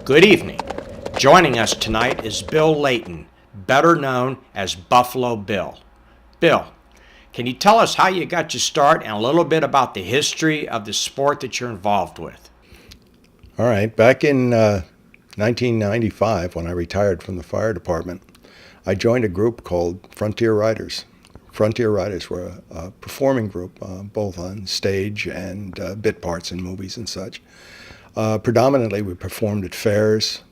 Good evening. Joining us tonight is Bill Layton, better known as Buffalo Bill. Bill, can you tell us how you got your start and a little bit about the history of the sport that you're involved with? All right. Back in 1995, when I retired from the fire department, I joined a group called Frontier Riders. Frontier Riders were a performing group, both on stage and bit parts in movies and such. Predominantly, we performed at fairs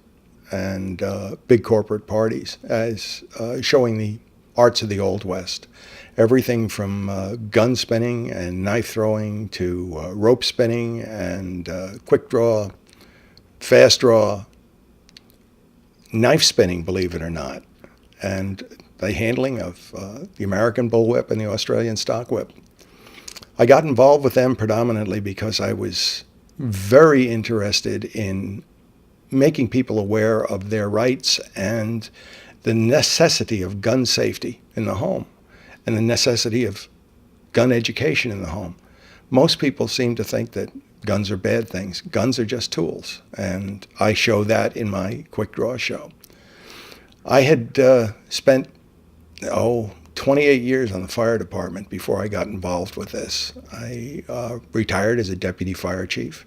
and big corporate parties as showing the arts of the Old West. Everything from gun spinning and knife throwing to rope spinning and quick draw, fast draw, knife spinning, believe it or not, and the handling of the American bullwhip and the Australian stock whip. I got involved with them predominantly because I was very interested in making people aware of their rights and the necessity of gun safety in the home and the necessity of gun education in the home. Most people seem to think that guns are bad things. Guns are just tools, and I show that in my quick draw show. I had spent 28 years on the fire department before I got involved with this. I retired as a deputy fire chief.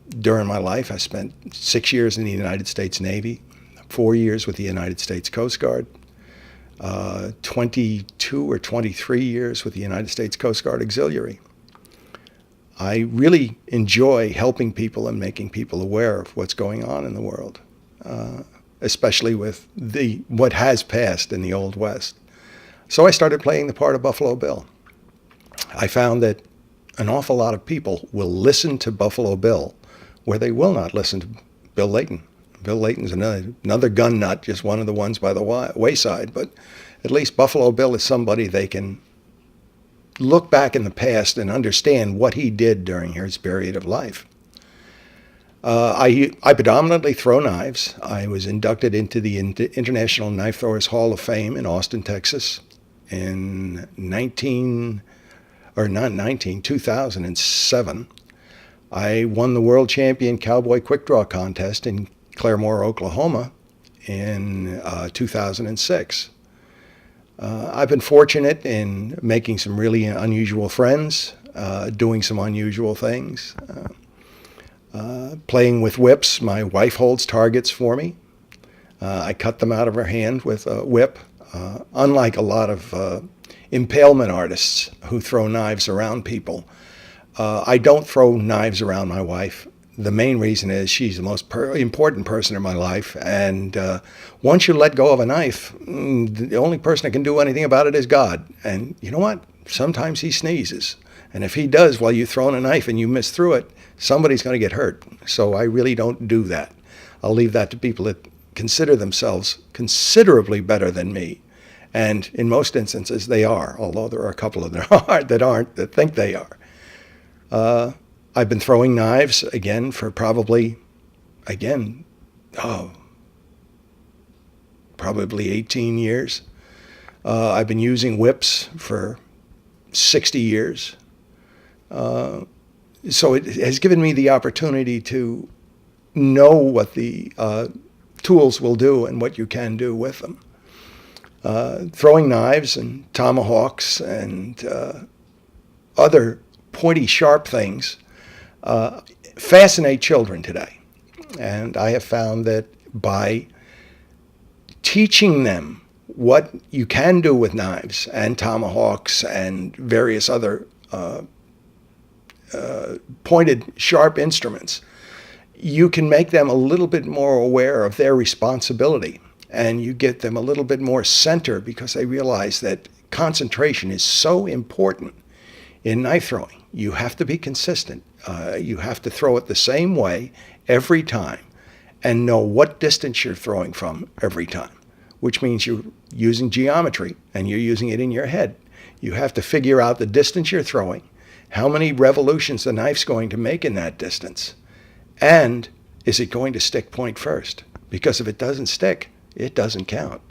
During my life, I spent 6 years in the United States Navy, 4 years with the United States Coast Guard, 22 or 23 years with the United States Coast Guard Auxiliary. I really enjoy helping people and making people aware of what's going on in the world, especially with what has passed in the Old West. So I started playing the part of Buffalo Bill. I found that an awful lot of people will listen to Buffalo Bill where they will not listen to Bill Layton. Bill Layton's another gun nut, just one of the ones by the wayside, but at least Buffalo Bill is somebody they can look back in the past and understand what he did during his period of life. I predominantly throw knives. I was inducted into the International Knife Throwers Hall of Fame in Austin, Texas in 2007. I won the world champion cowboy quick draw contest in Claremore, Oklahoma in 2006. I've been fortunate in making some really unusual friends, doing some unusual things. Playing with whips. My wife holds targets for me. I cut them out of her hand with a whip. Unlike a lot of impalement artists who throw knives around people, I don't throw knives around my wife. The main reason is she's the most important person in my life, and once you let go of a knife, the only person that can do anything about it is God. And you know what? Sometimes he sneezes. And if he does while you're throwing a knife and you miss through it, somebody's going to get hurt. So I really don't do that. I'll leave that to people that consider themselves considerably better than me. And in most instances, they are, although there are a couple of them that think they are. I've been throwing knives, again, for probably 18 years. I've been using whips for 60 years. So it has given me the opportunity to know what the tools will do and what you can do with them. Throwing knives and tomahawks and other pointy, sharp things fascinate children today. And I have found that by teaching them what you can do with knives and tomahawks and various other pointed, sharp instruments, you can make them a little bit more aware of their responsibility, and you get them a little bit more center because they realize that concentration is so important in knife throwing. You have to be consistent. You have to throw it the same way every time and know what distance you're throwing from every time, which means you're using geometry and you're using it in your head. You have to figure out the distance you're throwing, how many revolutions the knife's going to make in that distance, and is it going to stick point first? Because if it doesn't stick, it doesn't count.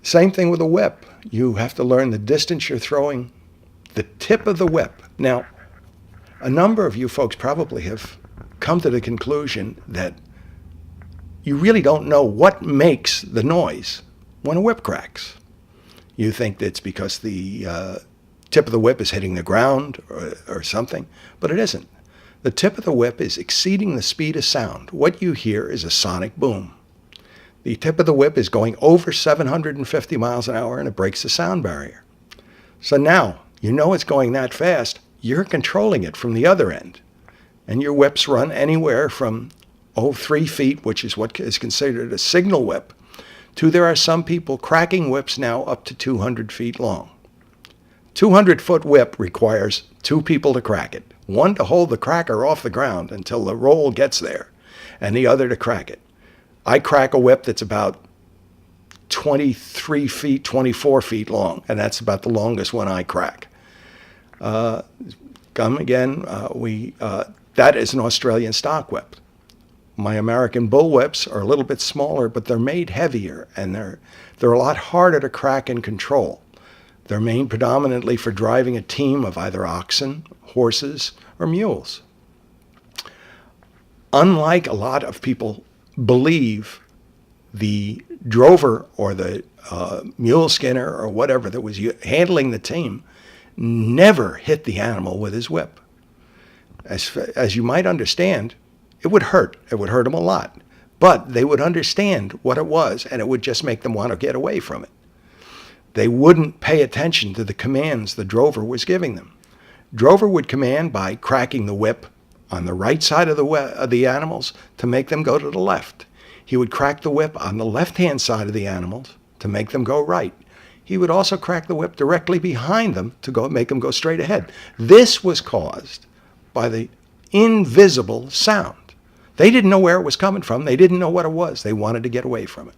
Same thing with a whip. You have to learn the distance you're throwing, the tip of the whip. Now, a number of you folks probably have come to the conclusion that you really don't know what makes the noise when a whip cracks. You think it's because the tip of the whip is hitting the ground or something, but it isn't. The tip of the whip is exceeding the speed of sound. What you hear is a sonic boom. The tip of the whip is going over 750 miles an hour, and it breaks the sound barrier. So now, you know it's going that fast, you're controlling it from the other end. And your whips run anywhere from 3 feet, which is what is considered a signal whip, to there are some people cracking whips now up to 200 feet long. 200-foot whip requires 2 people to crack it. One to hold the cracker off the ground until the roll gets there, and the other to crack it. I crack a whip that's about 23 feet, 24 feet long, and that's about the longest one I crack. Come again, that is an Australian stock whip. My American bull whips are a little bit smaller, but they're made heavier, and they're a lot harder to crack and control. They're made predominantly for driving a team of either oxen, horses, or mules. Unlike a lot of people believe, the drover or the mule skinner or whatever that was handling the team never hit the animal with his whip. As you might understand, it would hurt. It would hurt them a lot. But they would understand what it was, and it would just make them want to get away from it. They wouldn't pay attention to the commands the drover was giving them. Drover would command by cracking the whip on the right side of the animals to make them go to the left. He would crack the whip on the left-hand side of the animals to make them go right. He would also crack the whip directly behind them to make them go straight ahead. This was caused by the invisible sound. They didn't know where it was coming from. They didn't know what it was. They wanted to get away from it.